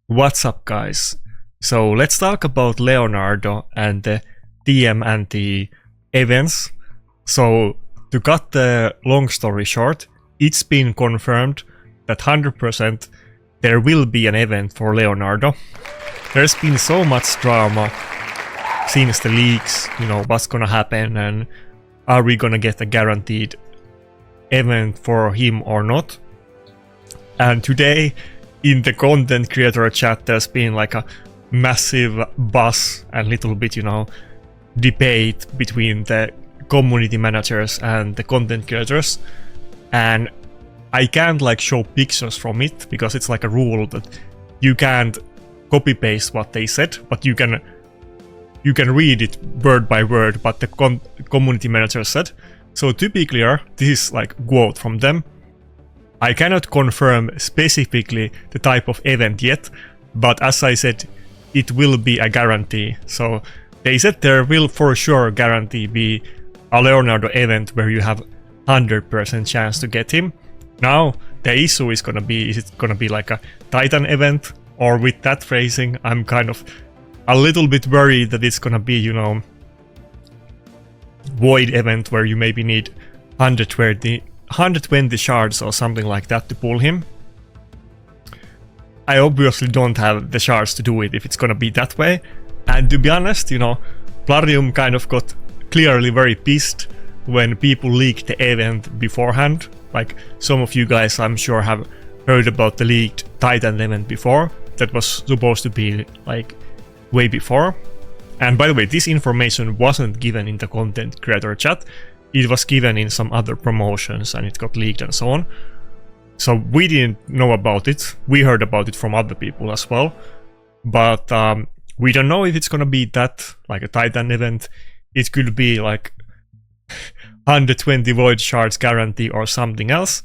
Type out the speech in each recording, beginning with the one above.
What's up, guys? So let's talk about Leonardo and the TMNT events. So to cut the long story short, it's been confirmed that 100% there will be an event for Leonardo. There's been so much drama since the leaks, what's gonna happen and are we gonna get a guaranteed event for him or not. And today in the content creator chat there's been like a massive buzz and little bit debate between the community managers and the content creators, and I can't like show pictures from it because it's like a rule that you can't copy paste what they said, but you can read it word by word what the community manager said. So to be clear, this is like quote from them. I cannot confirm specifically the type of event yet, but as I said, it will be a guarantee. So they said there will for sure guarantee be a Leonardo event where you have 100% chance to get him. Now the issue is gonna be, is it gonna be like a Titan event, or with that phrasing I'm kind of a little bit worried that it's gonna be Void event where you maybe need 120 shards or something like that to pull him. I obviously don't have the shards to do it if it's gonna be that way, and to be honest, Plarium kind of got clearly very pissed when people leaked the event beforehand. Like some of you guys I'm sure have heard about the leaked Titan event before, that was supposed to be like way before. And by the way, this information wasn't given in the content creator chat, it was given in some other promotions and it got leaked and so on. So we didn't know about it, we heard about it from other people as well. But we don't know if it's gonna be that, like a Titan event. It could be like 120 void shards guarantee or something else.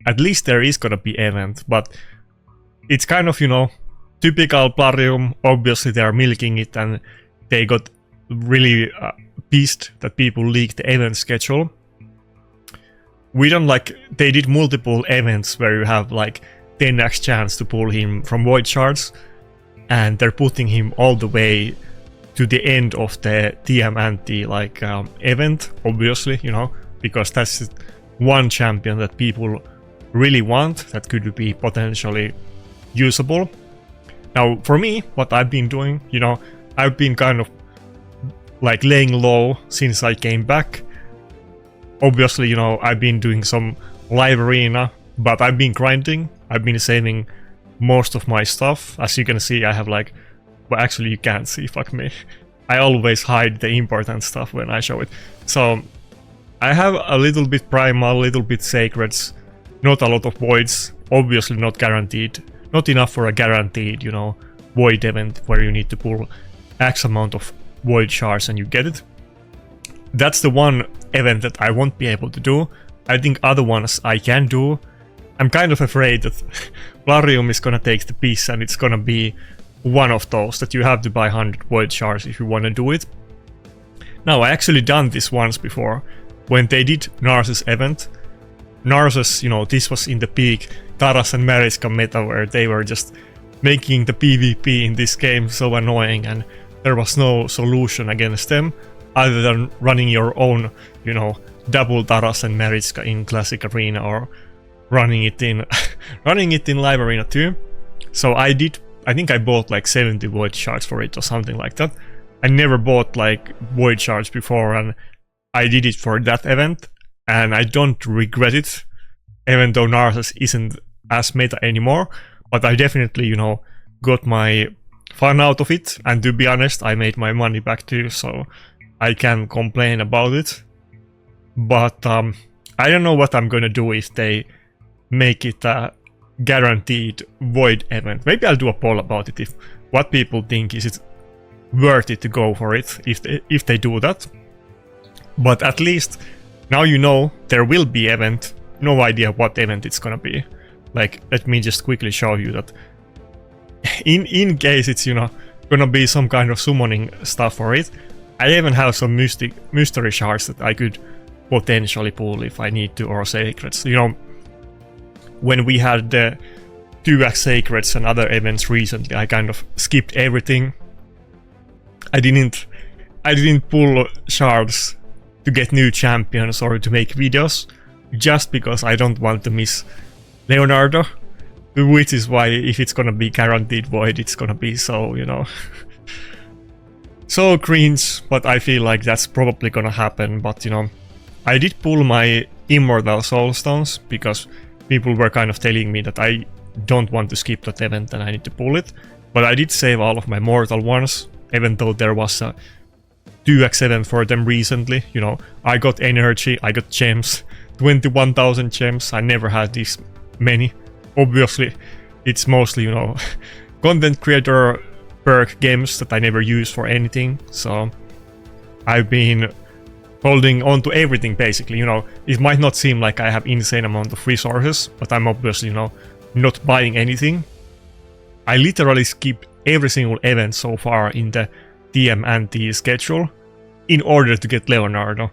At least there is gonna be event, but it's kind of, typical Plarium. Obviously they are milking it and they got really pissed that people leaked the event schedule. We don't they did multiple events where you have like 10x chance to pull him from void shards, and they're putting him all the way to the end of the TMNT event, obviously, because that's one champion that people really want that could be potentially usable. Now for me, what I've been doing, I've been kind of like laying low since I came back. Obviously, I've been doing some live arena, but I've been grinding. I've been saving most of my stuff. As you can see, I have well, actually you can't see, fuck me. I always hide the important stuff when I show it. So I have a little bit primal, a little bit sacreds, not a lot of voids, obviously not guaranteed. Not enough for a guaranteed, void event where you need to pull X amount of void shards and you get it. That's the one event that I won't be able to do. I think other ones I can do. I'm kind of afraid that Plarium is gonna take the piece and it's gonna be one of those that you have to buy 100 void shards if you wanna do it. Now I actually done this once before, when they did Narses event. Narses, this was in the peak Taras and Mariska meta where they were just making the PvP in this game so annoying, and there was no solution against them other than running your own, double Taras and Mariska in classic arena, or running it in live arena too. So I think I bought like 70 void shards for it or something like that. I never bought like void shards before, and I did it for that event, and I don't regret it, even though Narses isn't as meta anymore. But I definitely, got my fun out of it, and to be honest, I made my money back too, so I can't complain about it. But I don't know what I'm gonna do if they make it a guaranteed void event. Maybe I'll do a poll about it, if what people think, is it worth it to go for it if they do that. But at least now there will be event. No idea what event it's gonna be. Let me just quickly show you that in case it's gonna be some kind of summoning stuff for it. I even have some mystery shards that I could potentially pull if I need to, or sacreds. When we had the 2x Sacreds and other events recently, I kind of skipped everything. I didn't pull shards to get new champions or to make videos, just because I don't want to miss Leonardo, which is why if it's gonna be guaranteed void, it's gonna be so, you know, so cringe, but I feel like that's probably gonna happen. But you know, I did pull my Immortal Soulstones because people were kind of telling me that I don't want to skip that event and I need to pull it, but I did save all of my Mortal ones, even though there was a 2x event for them recently. You know, I got energy, I got gems, 21,000 gems. I never had this many. Obviously, it's mostly, you know, content creator perk games that I never use for anything. So I've been holding on to everything basically. You know, it might not seem like I have insane amount of resources, but I'm obviously, you know, not buying anything. I literally skipped every single event so far in the TMNT schedule in order to get Leonardo.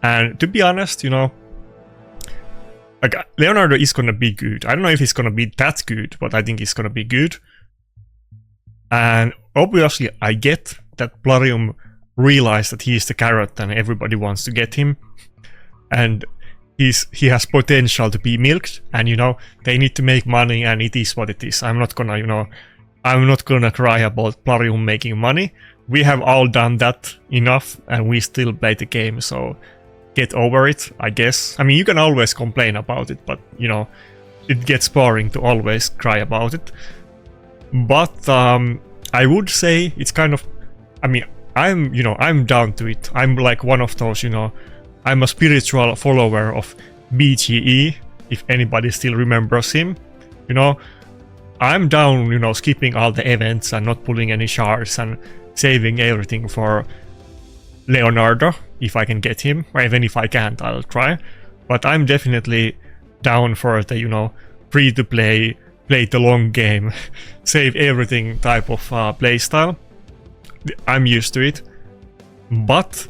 And to be honest, you know, like, Leonardo is gonna be good. I don't know if he's gonna be that good, but I think he's gonna be good. And obviously I get that Plarium realized that he's the carrot and everybody wants to get him. And he has potential to be milked, and you know, they need to make money, and it is what it is. I'm not gonna, you know, I'm not gonna cry about Plarium making money. We have all done that enough, and we still play the game, so get over it, I guess. I mean, you can always complain about it, but you know, it gets boring to always cry about it. But I would say it's kind of, I mean, I'm down to it. I'm like one of those, you know, I'm a spiritual follower of BGE, if anybody still remembers him. You know, I'm down, you know, skipping all the events and not pulling any shards and saving everything for Leonardo, if I can get him, or even if I can't, I'll try. But I'm definitely down for the, you know, free-to-play, play the long game, save everything type of playstyle. I'm used to it. But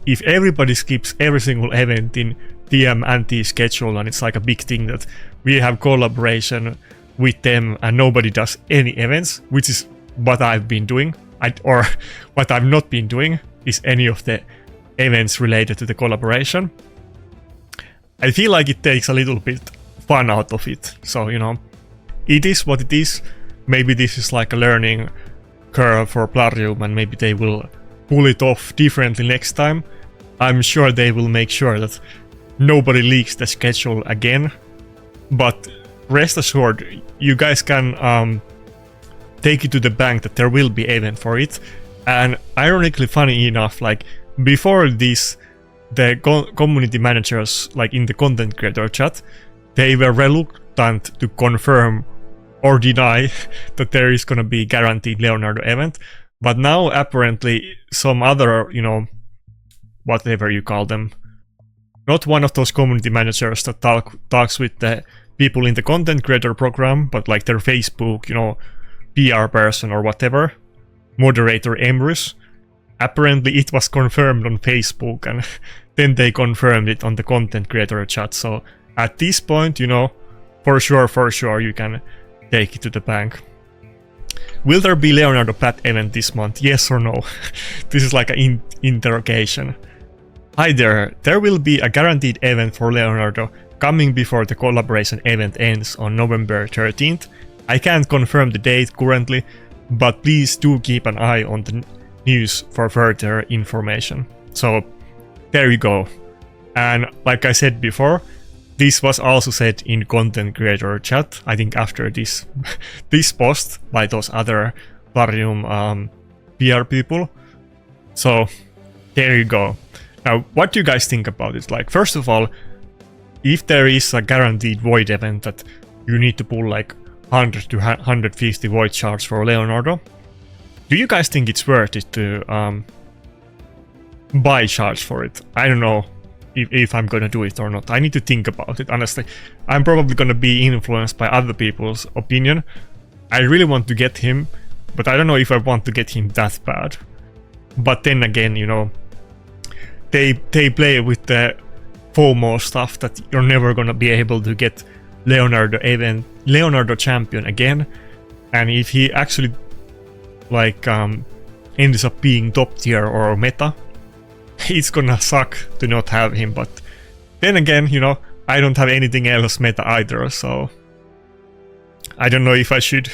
if everybody skips every single event in TMNT schedule, and it's like a big thing that we have collaboration with them and nobody does any events, which is what I've been doing, or what I've not been doing is any of the events related to the collaboration. I feel like it takes a little bit fun out of it. So, you know, it is what it is. Maybe this is like a learning curve for Plarium, and maybe they will pull it off differently next time. I'm sure they will make sure that nobody leaks the schedule again. But rest assured, you guys can take it to the bank that there will be event for it. And ironically, funny enough, like before this, the community managers, like in the content creator chat, they were reluctant to confirm or deny that there is gonna be guaranteed Leonardo event. But now apparently some other, you know, whatever you call them, not one of those community managers that talks with the people in the content creator program, but like their Facebook, you know, PR person or whatever, moderator Emrys. Apparently it was confirmed on Facebook, and then they confirmed it on the content creator chat. So at this point, you know, for sure you can take it to the bank. Will there be Leonardo Plat event this month? Yes or no? This is like an interrogation. Hi there, there will be a guaranteed event for Leonardo coming before the collaboration event ends on November 13th. I can't confirm the date currently, but please do keep an eye on the news for further information. So there you go. And like I said before, this was also said in content creator chat, I think after this this post by those other Plarium PR people. So there you go. Now, what do you guys think about it? Like, first of all, if there is a guaranteed void event that you need to pull like 100 to 150 void shards for Leonardo, do you guys think it's worth it to buy shards for it? I don't know if I'm gonna do it or not. I need to think about it, honestly. I'm probably gonna be influenced by other people's opinion. I really want to get him, but I don't know if I want to get him that bad. But then again, you know, they play with the FOMO stuff that you're never gonna be able to get Leonardo Leonardo champion again, and if he actually like ends up being top tier or meta, it's gonna suck to not have him. But then again, you know, I don't have anything else meta either, so I don't know if I should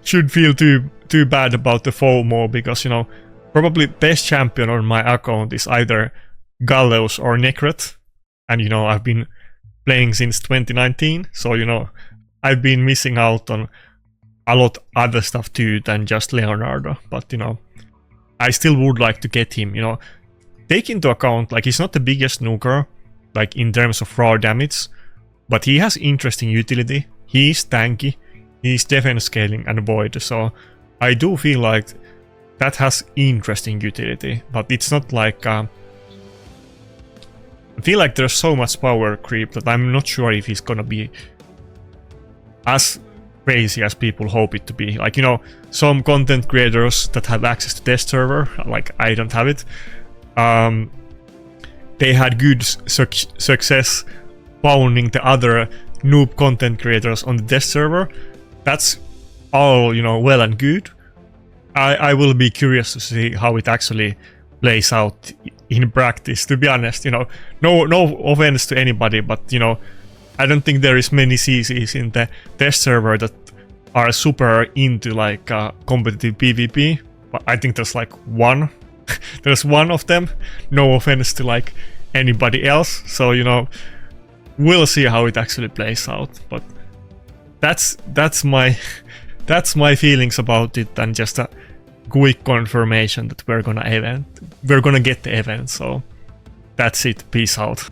feel too bad about the FOMO, because, you know, probably best champion on my account is either Gallows or Necret, and, you know, I've been playing since 2019, so, you know, I've been missing out on a lot other stuff too than just Leonardo. But, you know, I still would like to get him. You know, take into account, like, he's not the biggest nuker, like, in terms of raw damage, but he has interesting utility. He is tanky, he's defense scaling and void, so I do feel like that has interesting utility, but it's not like I feel like there's so much power creep that I'm not sure if he's gonna be as crazy as people hope it to be. Like, you know, some content creators that have access to test server, like I don't have it, they had good success pounding the other noob content creators on the test server. That's all, you know, well and good. I will be curious to see how it actually plays out in practice, to be honest. You know, no offense to anybody, but, you know, I don't think there is many CCs in the test server that are super into like competitive PvP. But I think there's like one. There's one of them. No offense to like anybody else. So, you know, we'll see how it actually plays out. But that's my feelings about it, and just a quick confirmation that we're gonna get the event. So that's it. Peace out.